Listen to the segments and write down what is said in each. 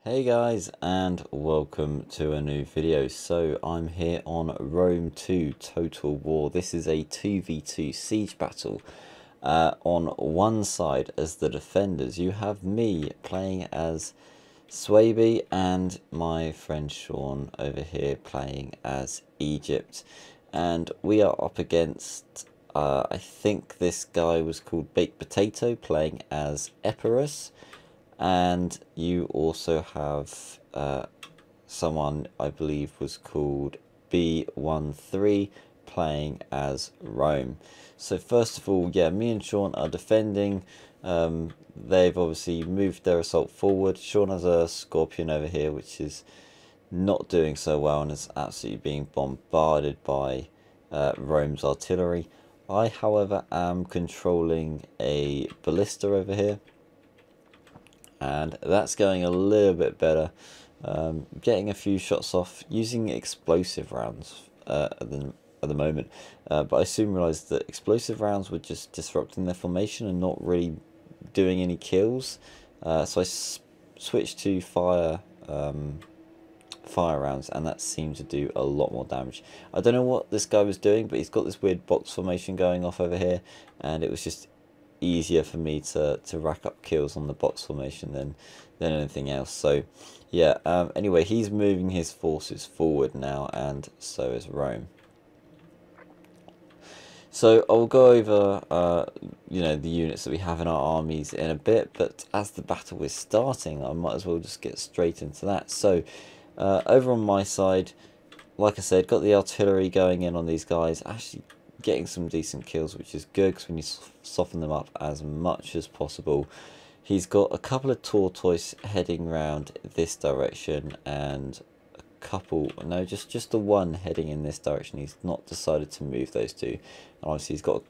Hey guys, and welcome to a new video. So I'm here on Rome 2 Total War. This is a 2v2 siege battle. On one side as the defenders you have me playing as Suebi and my friend Sean over here playing as Egypt, and we are up against I think this guy was called Baked Potato playing as Epirus. And you also have someone I believe was called B13 playing as Rome. So first of all, yeah, me and Sean are defending. They've obviously moved their assault forward. Sean has a Scorpion over here, which is not doing so well and is absolutely being bombarded by Rome's artillery. I, however, am controlling a ballista over here, and that's going a little bit better. Getting a few shots off using explosive rounds at the moment, but I soon realised that explosive rounds were just disrupting their formation and not really doing any kills. So I switched to fire rounds, and that seemed to do a lot more damage. I don't know what this guy was doing, but he's got this weird box formation going off over here, and it was just easier for me to rack up kills on the box formation than anything else. So yeah, anyway, he's moving his forces forward now, and so is Rome. So I'll go over you know, the units that we have in our armies in a bit, but as the battle is starting I might as well just get straight into that. So over on my side, like I said, got the artillery going in on these guys, actually getting some decent kills, which is good because when you soften them up as much as possible. He's got a couple of tortoise heading round this direction, and a couple, no, just the one heading in this direction. He's not decided to move those two, and obviously he's got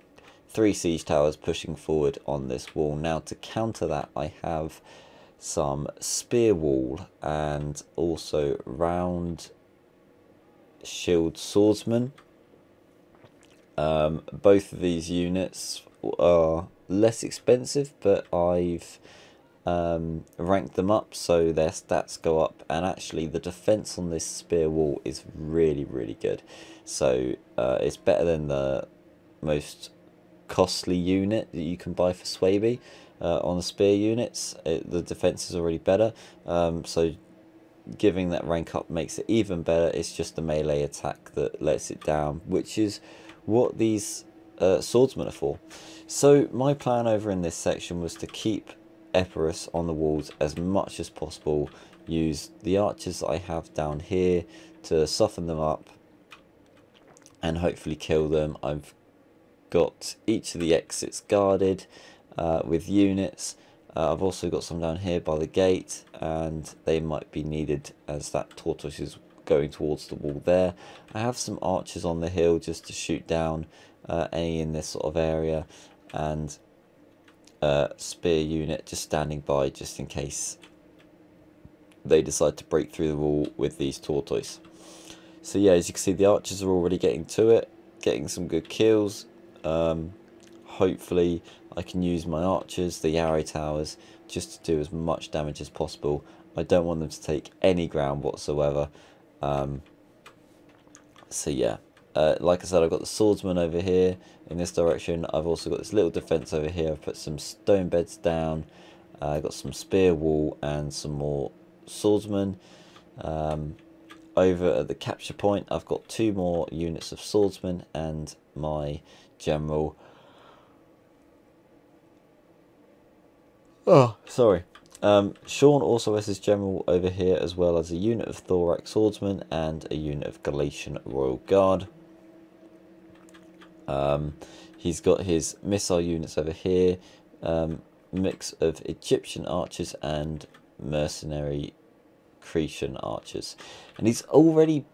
3 siege towers pushing forward on this wall. Now to counter that, I have some spear wall and also round shield swordsmen. Both of these units are less expensive, but I've ranked them up so their stats go up, and actually the defense on this spear wall is really good. So it's better than the most costly unit that you can buy for Suebi. On the spear units, the defense is already better, so giving that rank up makes it even better. It's just the melee attack that lets it down, which is what these swordsmen are for. So my plan over in this section was to keep Epirus on the walls as much as possible, use the archers that I have down here to soften them up and hopefully kill them. I've got each of the exits guarded with units. I've also got some down here by the gate, and they might be needed as that tortoise is going towards the wall there. I have some archers on the hill just to shoot down any in this sort of area, and spear unit just standing by just in case they decide to break through the wall with these tortoise. So yeah, as you can see, the archers are already getting to it, getting some good kills. Hopefully I can use my archers, the arrow towers, just to do as much damage as possible. I don't want them to take any ground whatsoever. So yeah, like I said, I've got the swordsman over here in this direction. I've also got this little defense over here. I've put some stone beds down. I've got some spear wall and some more swordsmen. Over at the capture point, I've got 2 more units of swordsmen and my general. Oh, sorry. Sean also has his general over here, as well as a unit of thorax swordsmen and a unit of Galatian Royal Guard. He's got his missile units over here, mix of Egyptian archers and mercenary Cretan archers, and he's already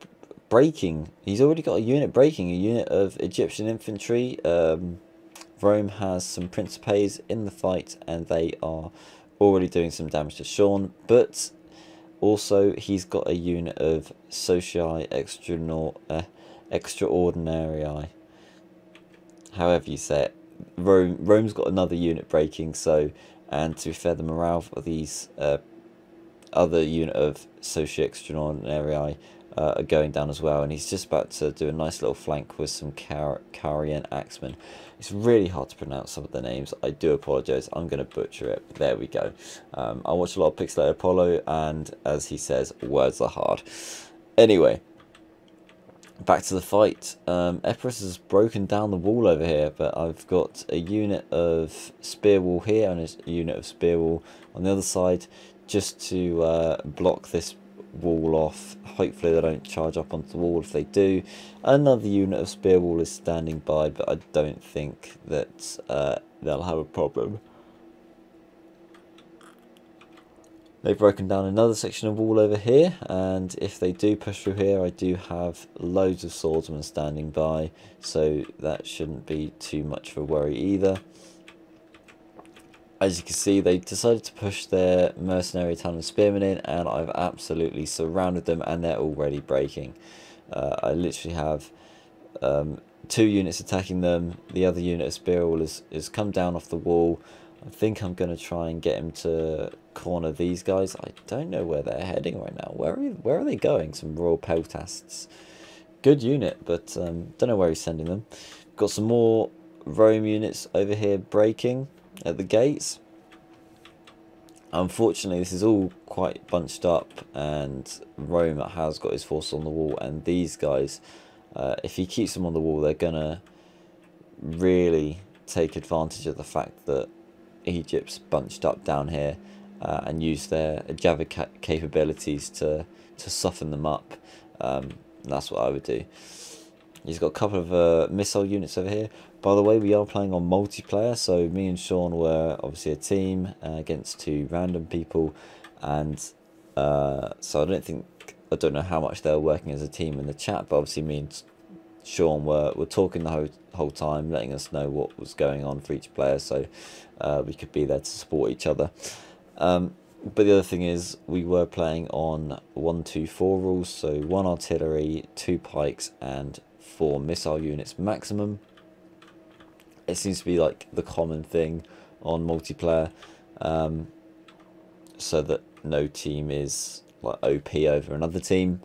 breaking. He's already got a unit breaking, a unit of Egyptian infantry. Rome has some Principes in the fight, and they are already doing some damage to Sean, but also he's got a unit of Socii Extraordinarii, however you say it. Rome's got another unit breaking, so, and to be fair, the morale of these other unit of Socii Extraordinarii are going down as well, and he's just about to do a nice little flank with some Carian Axemen. It's really hard to pronounce some of the names. I do apologise. I'm going to butcher it. But there we go. I watch a lot of Pixelated Apollo, and as he says, words are hard. Anyway, back to the fight. Epirus has broken down the wall over here, but I've got a unit of spear wall here and a unit of spear wall on the other side, just to block this wall off. Hopefully they don't charge up onto the wall. If they do, another unit of spear wall is standing by, but I don't think that they'll have a problem. They've broken down another section of wall over here, and if they do push through here, I do have loads of swordsmen standing by, so that shouldn't be too much of a worry either. As you can see, they decided to push their mercenary Italian spearmen in, and I've absolutely surrounded them, and they're already breaking. I literally have 2 units attacking them. The other unit of spear wall has come down off the wall. I think I'm going to try and get him to corner these guys. I don't know where they're heading right now. Where are they going? Some Royal Peltasts. Good unit, but don't know where he's sending them. Got some more Rome units over here breaking at the gates. Unfortunately, this is all quite bunched up, and Rome has got his force on the wall, and these guys, if he keeps them on the wall, they're gonna really take advantage of the fact that Egypt's bunched up down here, and use their Java capabilities to soften them up. That's what I would do. He's got a couple of missile units over here. By the way, we are playing on multiplayer, so me and Sean were obviously a team against 2 random people, and so I don't know how much they were working as a team in the chat, but obviously me and Sean were talking the whole time, letting us know what was going on for each player, so we could be there to support each other. But the other thing is, we were playing on 1-2-4 rules, so 1 artillery, 2 pikes, and 4 missile units maximum. It seems to be like the common thing on multiplayer, so that no team is like OP over another team.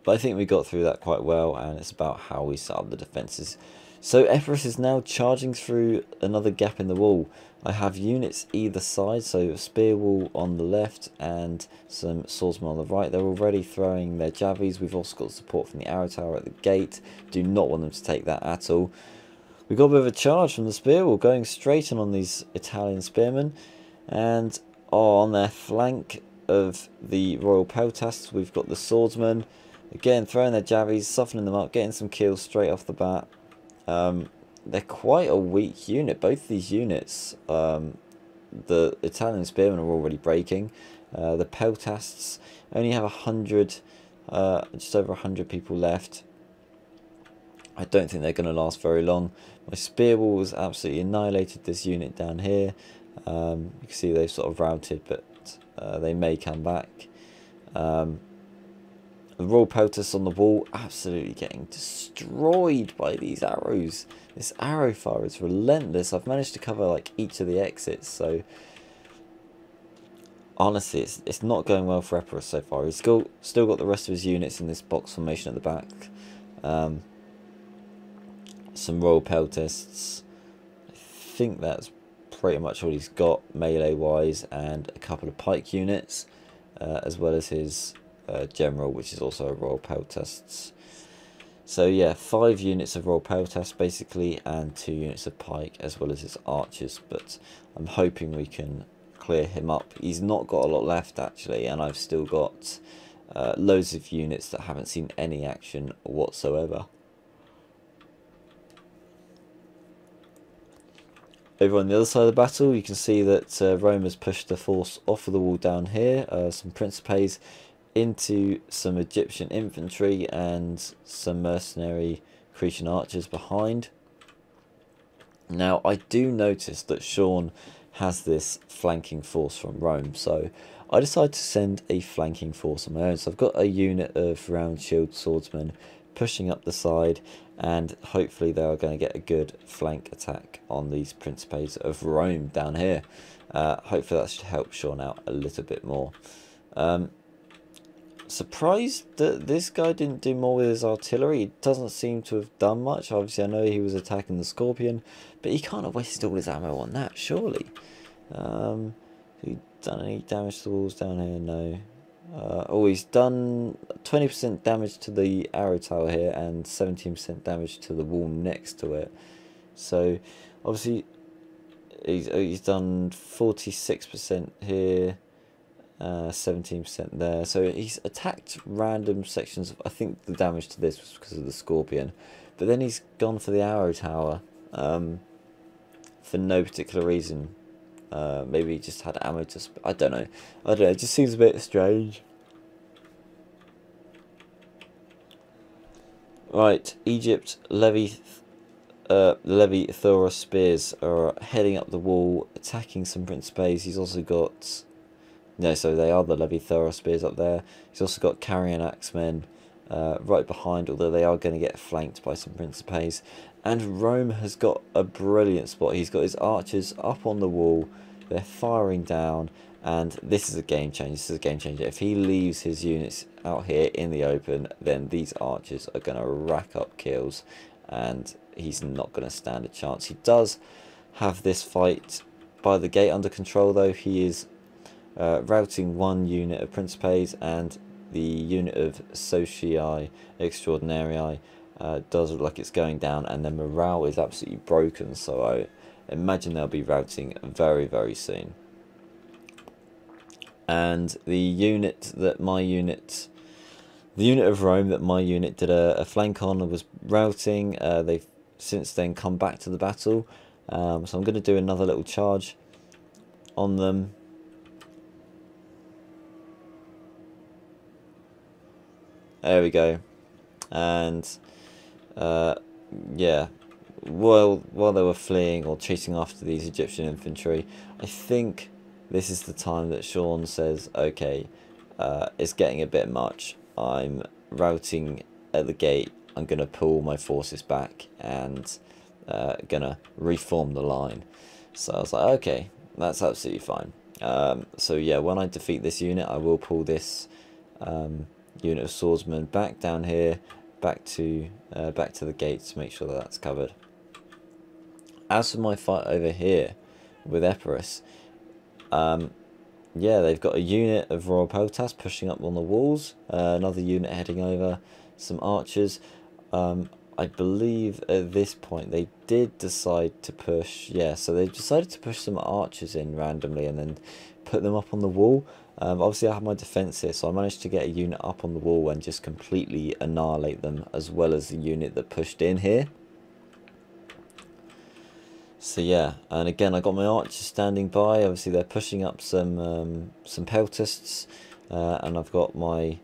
But I think we got through that quite well, and it's about how we set up the defences. So Epirus is now charging through another gap in the wall. I have units either side, so a spear wall on the left and some swordsmen on the right. They're already throwing their javies. We've also got support from the arrow tower at the gate. Do not want them to take that at all. We got a bit of a charge from the spear wall, going straight in on these Italian spearmen, and on their flank of the Royal Peltasts, we've got the swordsmen again throwing their javies, softening them up, getting some kills straight off the bat. They're quite a weak unit, both these units. The Italian spearmen are already breaking. The Peltasts only have 100, just over 100 people left. I don't think they're going to last very long. My spear wall has absolutely annihilated this unit down here. You can see they've sort of routed, but they may come back. The Royal Peltasts on the wall absolutely getting destroyed by these arrows. This arrow fire is relentless. I've managed to cover like each of the exits, so honestly it's not going well for Epirus so far. He's still got the rest of his units in this box formation at the back. Some Royal Peltasts. I think that's pretty much all he's got melee wise, and a couple of pike units, as well as his general, which is also a Royal Peltasts. So yeah, 5 units of Royal Peltasts basically, and 2 units of pike, as well as his archers. But I'm hoping we can clear him up. He's not got a lot left actually, and I've still got loads of units that haven't seen any action whatsoever. Over on the other side of the battle, you can see that Rome has pushed the force off of the wall down here, some Principes into some Egyptian infantry and some mercenary Cretan archers behind. Now, I do notice that Sean has this flanking force from Rome, so I decided to send a flanking force on my own. So I've got a unit of round shield swordsmen pushing up the side, and hopefully they are going to get a good flank attack on these Principes of Rome down here. Hopefully that should help Sean out a little bit more. Surprised that this guy didn't do more with his artillery. He doesn't seem to have done much. Obviously I know he was attacking the Scorpion, but he can't have wasted all his ammo on that, surely. He done any damage to the walls down here? No. Oh, he's done 20% damage to the arrow tower here and 17% damage to the wall next to it. So obviously he's done 46% here, 17% there. So he's attacked random sections. I think the damage to this was because of the Scorpion, but then he's gone for the arrow tower for no particular reason. Maybe he just had ammo to I don't know. It just seems a bit strange. Right, Egypt Levy Thoros spears are heading up the wall, attacking some Principes. He's also got so they are the Levy Thoros spears up there. He's also got carrion axemen right behind, although they are going to get flanked by some Principes. And Rome has got a brilliant spot. He's got his archers up on the wall. They're firing down, and this is a game changer. This is a game changer. If he leaves his units out here in the open, then these archers are going to rack up kills, and he's not going to stand a chance. He does have this fight by the gate under control, though. He is routing one unit of Principes, and the unit of Socii Extraordinarii does look like it's going down, and their morale is absolutely broken, so I imagine they'll be routing very, very soon. And the unit of Rome that my unit did a flank on was routing. They've since then come back to the battle, so I'm going to do another little charge on them. There we go. And yeah, while they were fleeing or chasing after these Egyptian infantry, I think this is the time that Sean says, okay, it's getting a bit much. I'm routing at the gate. I'm going to pull my forces back and going to reform the line. So I was like, okay, that's absolutely fine. So yeah, when I defeat this unit, I will pull this unit of swordsmen back down here, back to the gate to make sure that that's covered. As for my fight over here with Epirus, yeah, they've got a unit of Royal Peltas pushing up on the walls, another unit heading over, some archers. I believe at this point they did decide to push, yeah, so they decided to push some archers in randomly and then put them up on the wall. Obviously I have my defense here, so I managed to get a unit up on the wall and just completely annihilate them, as well as the unit that pushed in here. So yeah, and again I got my archers standing by. Obviously they're pushing up some peltasts, and I've got my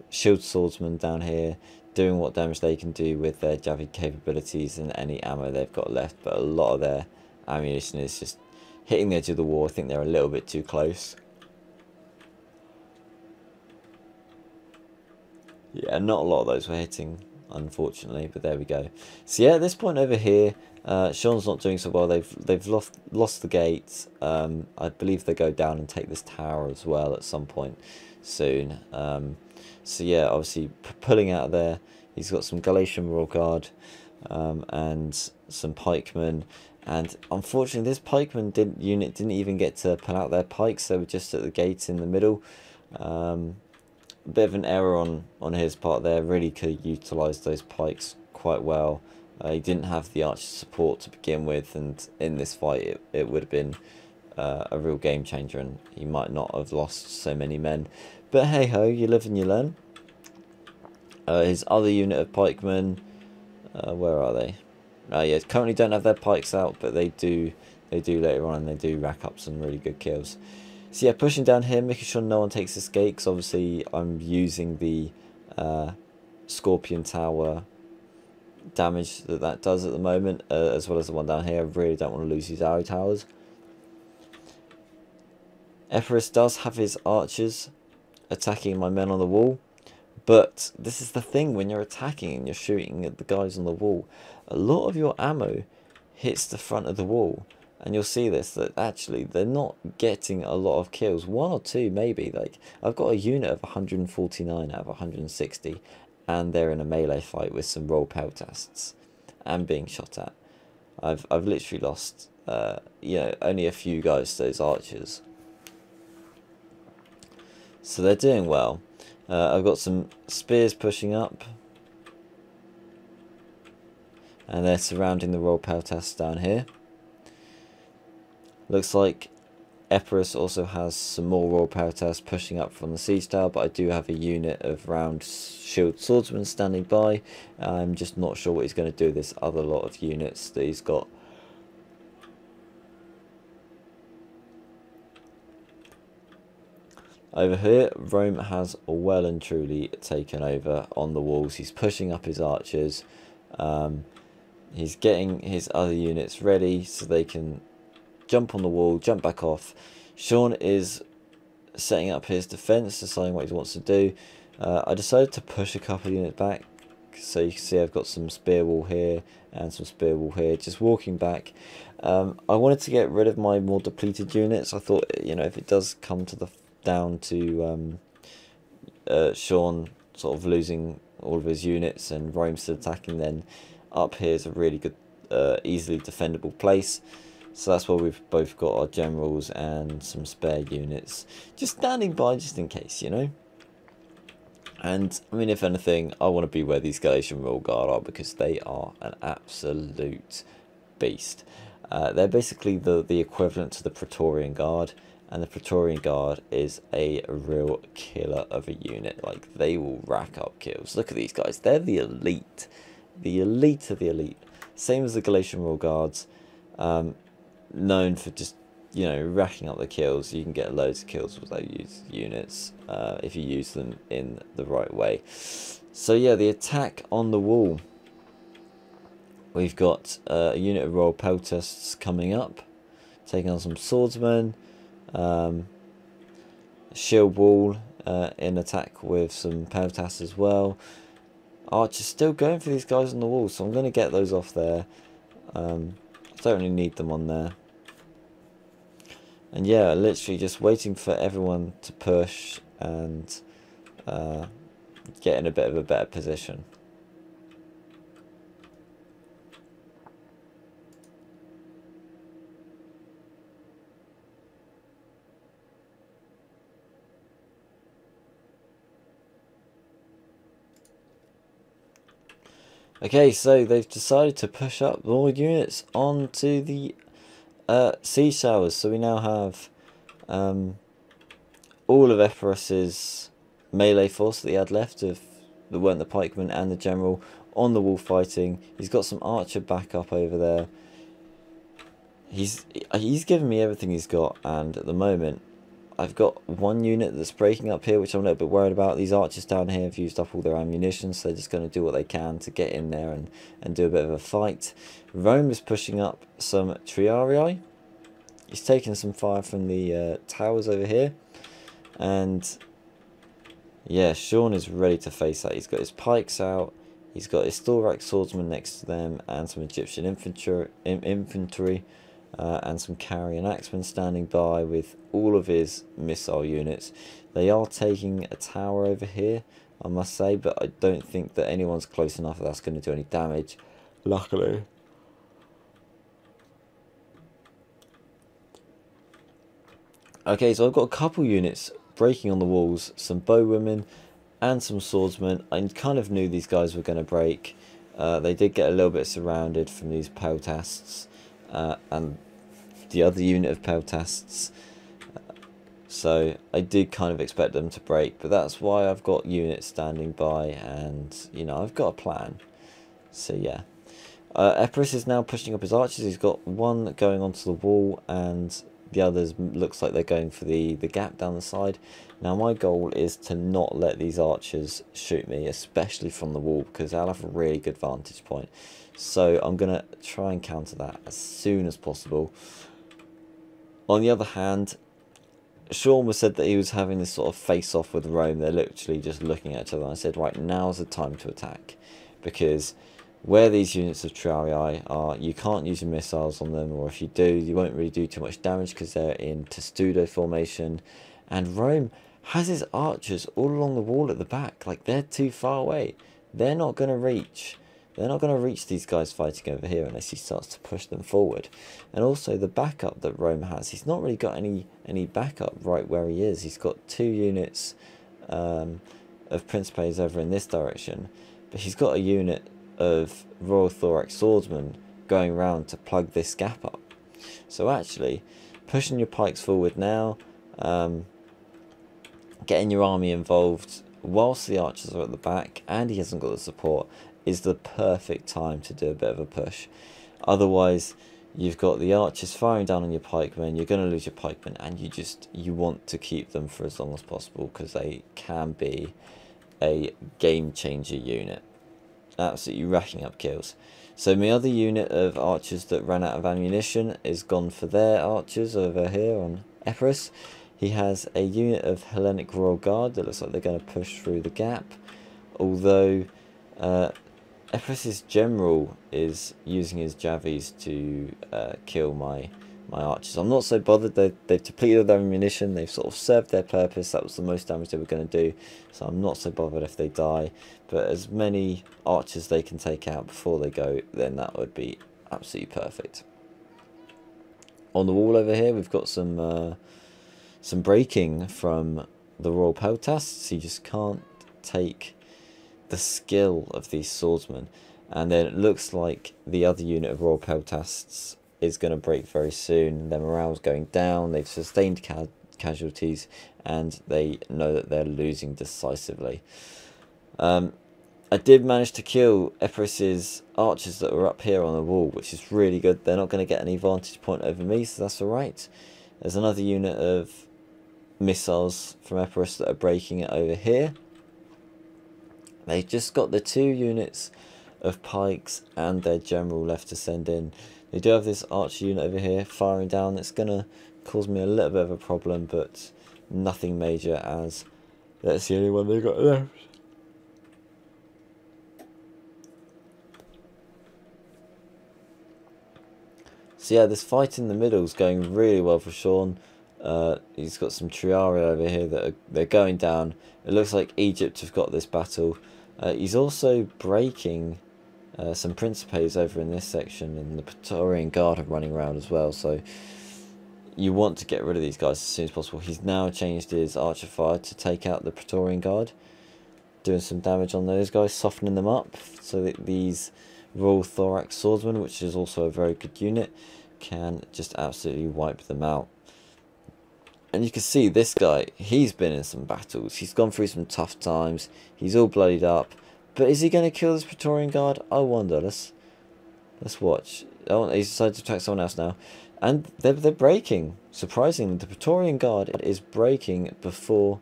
shield swordsmen down here doing what damage they can do with their javelin capabilities and any ammo they've got left. But a lot of their ammunition is just hitting the edge of the wall. I think they're a little bit too close. Yeah, not a lot of those were hitting, unfortunately, but there we go. So yeah, at this point over here, Sean's not doing so well. They've lost the gate. I believe they go down and take this tower as well at some point soon. So yeah, obviously pulling out of there. He's got some Galatian Royal Guard and some pikemen. And unfortunately, this pikeman unit didn't even get to pull out their pikes. They were just at the gate in the middle. A bit of an error on his part there. Really could have utilised those pikes quite well. He didn't have the archer support to begin with, and in this fight it would have been a real game changer, and he might not have lost so many men. But hey ho, you live and you learn. His other unit of pikemen, where are they? Yeah, currently don't have their pikes out, but they do later on, and they do rack up some really good kills. So yeah, pushing down here, making sure no one takes this gate, because obviously I'm using the Scorpion Tower damage that does at the moment, as well as the one down here. I really don't want to lose these arrow towers. Epirus does have his archers attacking my men on the wall, But this is the thing, when you're attacking and you're shooting at the guys on the wall, a lot of your ammo hits the front of the wall. And you'll see this, that actually they're not getting a lot of kills. 1 or 2 maybe. Like, I've got a unit of 149 out of 160, and they're in a melee fight with some roll peltasts and being shot at. I've literally lost you know, only a few guys to those archers. So they're doing well. I've got some spears pushing up, and they're surrounding the roll peltasts down here. Looks like Epirus also has some more roll peltasts pushing up from the siege tower, but I do have a unit of round shield swordsmen standing by. I'm just not sure what he's going to do with this other lot of units that he's got. Over here, Rome has well and truly taken over on the walls. He's pushing up his archers. He's getting his other units ready so they can jump on the wall, jump back off. Sean is setting up his defense, deciding what he wants to do. I decided to push a couple of units back, so you can see I've got some spear wall here and some spear wall here, just walking back. I wanted to get rid of my more depleted units. I thought, you know, if it does come to the down to Sean sort of losing all of his units and Rome still attacking, then up here is a really good, easily defendable place. So that's why we've both got our generals and some spare units just standing by, just in case, you know. And I mean, if anything, I want to be where these Galatian Royal Guard are, because they are an absolute beast. They're basically the equivalent to the Praetorian Guard, and the Praetorian Guard is a real killer of a unit. Like, they will rack up kills. Look at these guys, they're the elite of the elite. Same as the Galatian Royal Guards. Known for just, you know, racking up the kills. You can get loads of kills with those units if you use them in the right way. So yeah, the attack on the wall. We've got a unit of royal peltasts coming up, taking on some swordsmen. Shield wall in attack with some peltasts as well. Archers still going for these guys on the wall, so I'm going to get those off there. Don't really need them on there. And yeah, literally just waiting for everyone to push and get in a bit of a better position. Okay, so they've decided to push up more units onto the siege towers. So we now have all of Epirus's melee force that he had left, of that weren't the pikemen, and the general on the wall fighting. He's got some archer backup over there. He's given me everything he's got, and at the moment I've got one unit that's breaking up here, which I'm a little bit worried about. These archers down here have used up all their ammunition, so they're just going to do what they can to get in there and do a bit of a fight. Rome is pushing up some triarii. He's taking some fire from the towers over here. And yeah, Sean is ready to face that. He's got his pikes out. He's got his Thorax swordsman next to them, and some Egyptian infantry, and some carrion axemen standing by with all of his missile units. They are taking a tower over here, I must say, but I don't think that anyone's close enough that that's going to do any damage, luckily. Okay, so I've got a couple units breaking on the walls, some bowwomen and some swordsmen. I kind of knew these guys were going to break. They did get a little bit surrounded from these peltasts and the other unit of peltasts. So I did kind of expect them to break, but that's why I've got units standing by, and you know, I've got a plan. So yeah, Epirus is now pushing up his archers. He's got one going onto the wall, and the others looks like they're going for the gap down the side. Now my goal is to not let these archers shoot me, especially from the wall, because I'll have a really good vantage point. So I'm going to try and counter that as soon as possible. On the other hand, Sean was said that he was having this sort of face-off with Rome. They're literally just looking at each other. And I said, right, now's the time to attack. Because where these units of triarii are, you can't use your missiles on them. Or if you do, you won't really do too much damage because they're in testudo formation. And Rome has his archers all along the wall at the back. Like, they're too far away. They're not going to reach. They're not going to reach these guys fighting over here unless he starts to push them forward. And also the backup that Rome has. He's not really got any backup right where he is. He's got 2 units of Principes over in this direction. But he's got a unit of Royal Thorax Swordsmen going around to plug this gap up. So actually, pushing your pikes forward now, getting your army involved whilst the archers are at the back and he hasn't got the support, is the perfect time to do a bit of a push. Otherwise, you've got the archers firing down on your pikemen, you're going to lose your pikemen, and you want to keep them for as long as possible because they can be a game changer unit. Absolutely racking up kills. So my other unit of archers that ran out of ammunition is gone for their archers over here on Epirus. He has a unit of Hellenic Royal Guard that looks like they're going to push through the gap, although Epirus's general is using his javies to kill my archers. I'm not so bothered. They've depleted their ammunition. They've sort of served their purpose. That was the most damage they were going to do. So I'm not so bothered if they die. But as many archers they can take out before they go, then that would be absolutely perfect. On the wall over here, we've got some breaking from the Royal Peltasts. You just can't take the skill of these swordsmen. And then it looks like the other unit of Royal Peltasts is going to break very soon. Their morale's going down. They've sustained casualties, and they know that they're losing decisively. I did manage to kill Epirus's archers that were up here on the wall, which is really good. They're not going to get any vantage point over me, so that's alright. There's another unit of missiles from Epirus that are breaking it over here. They've just got the 2 units of pikes and their general left to send in. They do have this archer unit over here firing down. It's going to cause me a little bit of a problem, but nothing major, as that's the only one they've got left. So yeah, this fight in the middle is going really well for Sean. He's got some triarii over here that they're going down. It looks like Egypt have got this battle. He's also breaking some Principes over in this section, and the Praetorian Guard are running around as well. So you want to get rid of these guys as soon as possible. He's now changed his archer fire to take out the Praetorian Guard, doing some damage on those guys, softening them up so that these Royal Thorax Swordsmen, which is also a very good unit, can just absolutely wipe them out. And you can see this guy, he's been in some battles. He's gone through some tough times. He's all bloodied up. But is he going to kill this Praetorian Guard? I wonder. Let's watch. Oh, he's decided to attack someone else now. And they're breaking. Surprisingly, the Praetorian Guard is breaking before...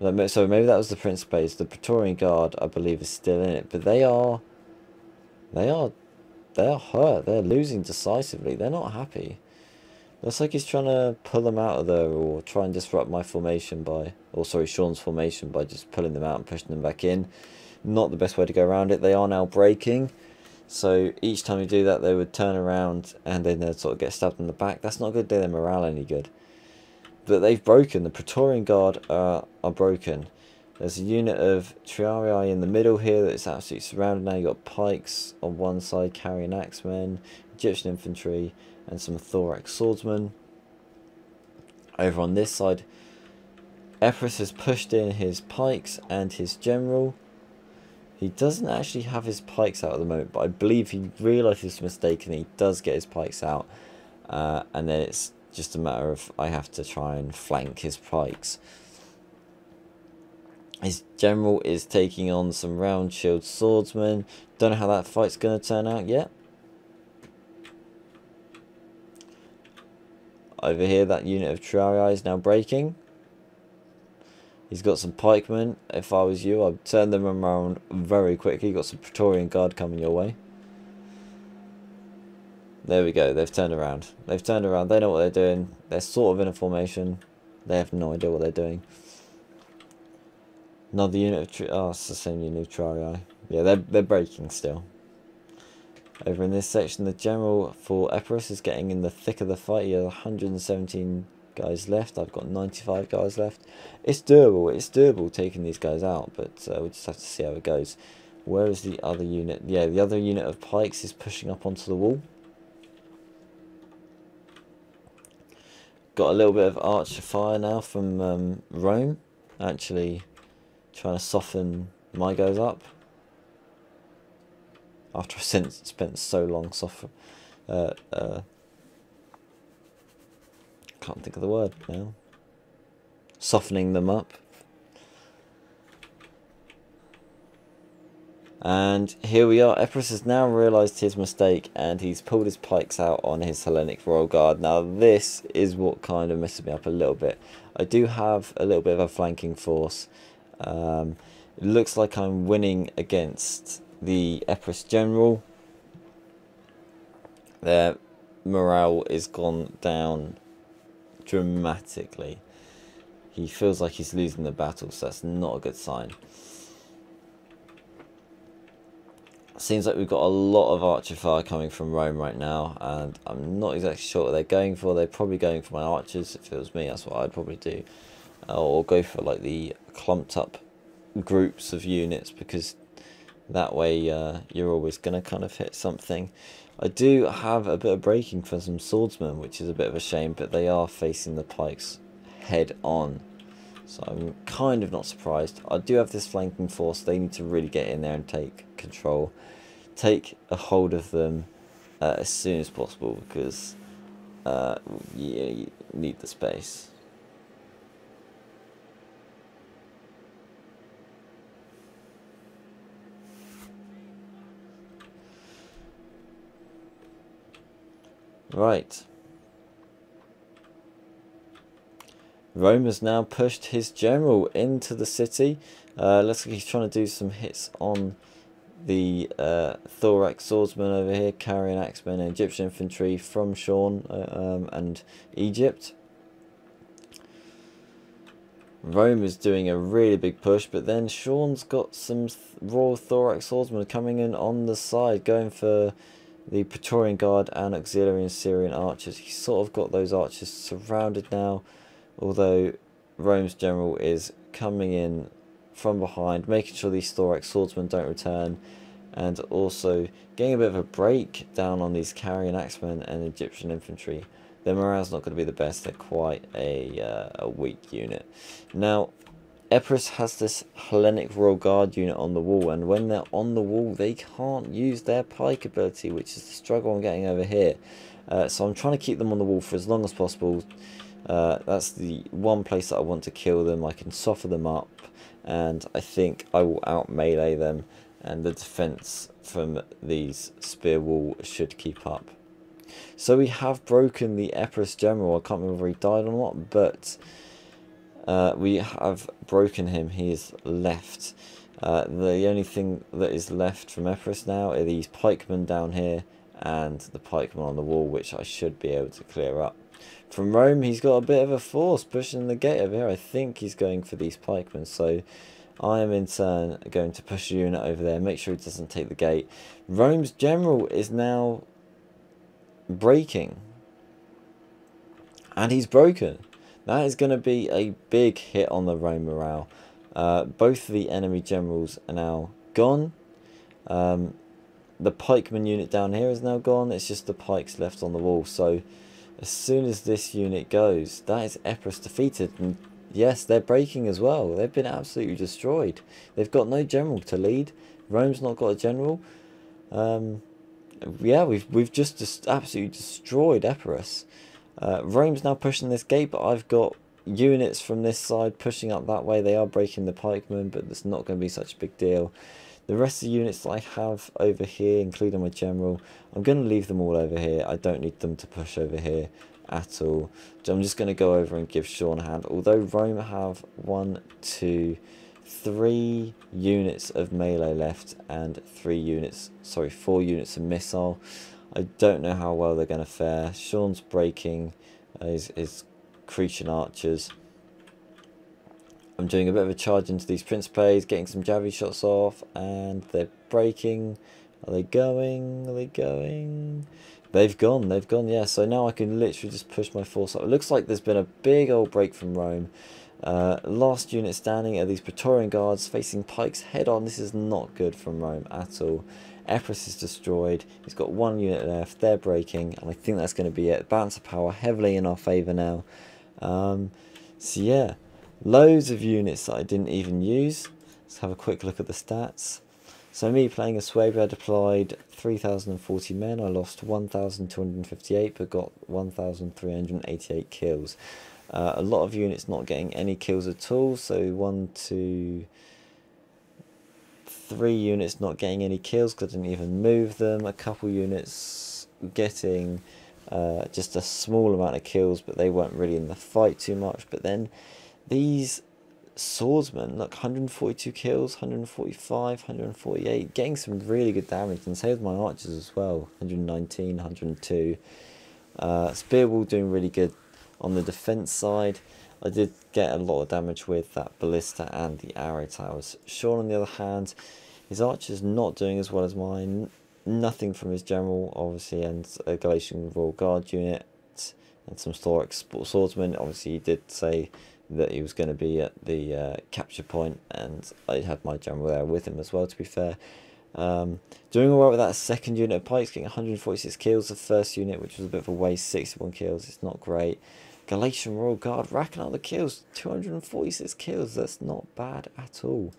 So maybe that was the Principes. The Praetorian Guard, I believe, is still in it. But they are hurt. They're losing decisively. They're not happy. Looks like he's trying to pull them out of there, or try and disrupt my formation by... Or sorry, Sean's formation by just pulling them out and pushing them back in. Not the best way to go around it. They are now breaking. So each time you do that, they would turn around and then they'd sort of get stabbed in the back. That's not going to do their morale any good. But they've broken. The Praetorian Guard are broken. There's a unit of triarii in the middle here that's absolutely surrounded now. You've got pikes on one side carrying axemen, Egyptian infantry, and some thorax swordsmen. Over on this side, Epirus has pushed in his pikes and his general. He doesn't actually have his pikes out at the moment, but I believe he realised his mistake and he does get his pikes out. And then it's just a matter of I have to try and flank his pikes. His general is taking on some round shield swordsmen. Don't know how that fight's going to turn out yet. Over here, that unit of triarii is now breaking. He's got some pikemen. If I was you, I'd turn them around very quickly. You've got some Praetorian Guard coming your way. There we go. They've turned around. They've turned around. They know what they're doing. They're sort of in a formation. They have no idea what they're doing. Another unit of... Oh, it's the same unit of Triarii. Yeah, they're breaking still. Over in this section, the general for Epirus is getting in the thick of the fight. He has 117 guys left. I've got 95 guys left. It's doable. It's doable taking these guys out, but we just have to see how it goes. Where is the other unit? Yeah, the other unit of pikes is pushing up onto the wall. Got a little bit of archer fire now from Rome. Actually trying to soften my guys up. After I spent so long can't think of the word now. Softening them up. And here we are. Epirus has now realised his mistake and he's pulled his pikes out on his Hellenic Royal Guard. Now this is what kind of messes me up a little bit. I do have a little bit of a flanking force. It looks like I'm winning against the Epirus general. Their morale is gone down dramatically. He feels like he's losing the battle, so that's not a good sign. Seems like we've got a lot of archer fire coming from Rome right now, and I'm not exactly sure what they're going for. They're probably going for my archers. If it was me, that's what I'd probably do. Or go for like the clumped up groups of units, because that way you're always going to kind of hit something. I do have a bit of breaking for some swordsmen, which is a bit of a shame, but they are facing the pikes head on. So I'm kind of not surprised. I do have this flanking force. They need to really get in there and take control. Take a hold of them as soon as possible, because you need the space. Right. Rome has now pushed his general into the city. Looks like he's trying to do some hits on the thorax swordsman over here, carrying axemen and Egyptian infantry from Shogun and Egypt. Rome is doing a really big push, but then Sean's got some Royal Thorax swordsmen coming in on the side, going for the Praetorian Guard and auxiliary and Syrian archers. He's sort of got those archers surrounded now, although Rome's general is coming in from behind, making sure these thorax swordsmen don't return, and also getting a bit of a break down on these carrion axemen and Egyptian infantry. Their morale's not going to be the best. They're quite a weak unit. Now, Epirus has this Hellenic Royal Guard unit on the wall, and when they're on the wall, they can't use their pike ability, which is the struggle I'm getting over here. So I'm trying to keep them on the wall for as long as possible. That's the one place that I want to kill them. I can soften them up, and I think I will out melee them, and the defense from these spear wall should keep up. So we have broken the Epirus general. I can't remember if he died or not, but we have broken him. He is left. The only thing that is left from Epirus now are these pikemen down here and the pikemen on the wall, which I should be able to clear up. From Rome, he's got a bit of a force pushing the gate over here. I think he's going for these pikemen, so I am in turn going to push a unit over there, make sure he doesn't take the gate. Rome's general is now breaking, and he's broken. That is going to be a big hit on the Rome morale. Both of the enemy generals are now gone. The pikeman unit down here is now gone. It's just the pikes left on the wall. So as soon as this unit goes, that is Epirus defeated. And yes, they're breaking as well. They've been absolutely destroyed. They've got no general to lead. Rome's not got a general. Yeah, we've just absolutely destroyed Epirus. Rome's now pushing this gate, but I've got units from this side pushing up that way. They are breaking the pikemen, but it's not going to be such a big deal. The rest of the units that I have over here, including my general, I'm going to leave them all over here. I don't need them to push over here at all. So I'm just going to go over and give Sean a hand. Although Rome have 3 units of melee left and 4 units of missile, I don't know how well they're going to fare. Sean's breaking his Cretan archers. I'm doing a bit of a charge into these Principes, getting some javelin shots off, and they're breaking. Are they going? Are they going? They've gone, yeah. So now I can literally just push my force up. It looks like there's been a big old break from Rome. Last unit standing are these Praetorian Guards facing pikes head on. This is not good from Rome at all. Epirus is destroyed. He's got one unit left. They're breaking, and I think that's going to be it. Balance of power heavily in our favour now. So yeah, loads of units that I didn't even use. Let's have a quick look at the stats. So me playing a Suebi, I deployed 3,040 men. I lost 1,258, but got 1,388 kills. A lot of units not getting any kills at all. So 1, 2, 3 units not getting any kills because I didn't even move them. A couple units getting just a small amount of kills, but they weren't really in the fight too much. But then these swordsmen, look, 142 kills, 145, 148, getting some really good damage, and same with my archers as well, 119, 102. Spearwall doing really good on the defense side. I did get a lot of damage with that ballista and the arrow towers. Sean, on the other hand, his archers not doing as well as mine. Nothing from his general, obviously, and a Galatian Royal Guard unit and some Storic swordsmen. Obviously, he did say that he was going to be at the capture point, and I had my general there with him as well, to be fair. Doing alright with that second unit of pikes, getting 146 kills. The first unit, which was a bit of a waste, 61 kills. It's not great. Galatian Royal Guard racking up the kills, 246 kills. That's not bad at all.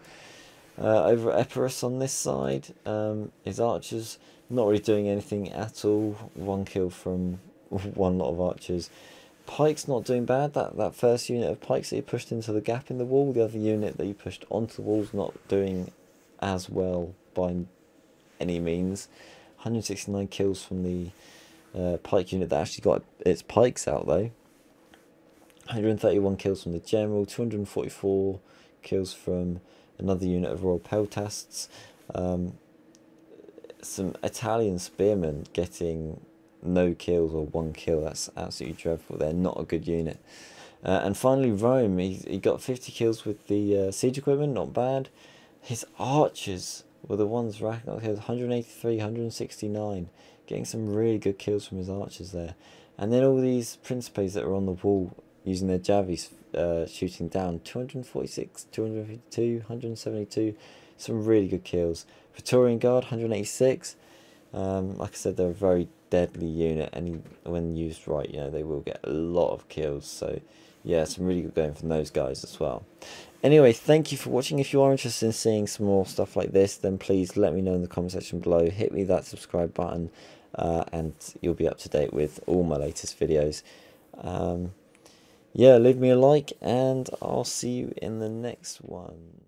Over Epirus on this side, his archers not really doing anything at all. 1 kill from one lot of archers. Pikes not doing bad. That first unit of pikes that he pushed into the gap in the wall, the other unit that he pushed onto the walls not doing as well by any means. 169 kills from the pike unit that actually got its pikes out though. 131 kills from the general, 244 kills from another unit of Royal Peltasts. Some Italian spearmen getting no kills or 1 kill. That's absolutely dreadful. They're not a good unit. And finally Rome, he got 50 kills with the siege equipment, not bad. His archers were the ones racking up kills, 183, 169, getting some really good kills from his archers there. And then all these Principes that are on the wall using their javis shooting down, 246, 252, 172, some really good kills. Praetorian Guard, 186. Like I said, they're a very deadly unit, and when used right, you know, they will get a lot of kills. So yeah, some really good going from those guys as well. Anyway, thank you for watching. If you are interested in seeing some more stuff like this, then please let me know in the comment section below. Hit me that subscribe button, and you'll be up to date with all my latest videos. Yeah, leave me a like, and I'll see you in the next one.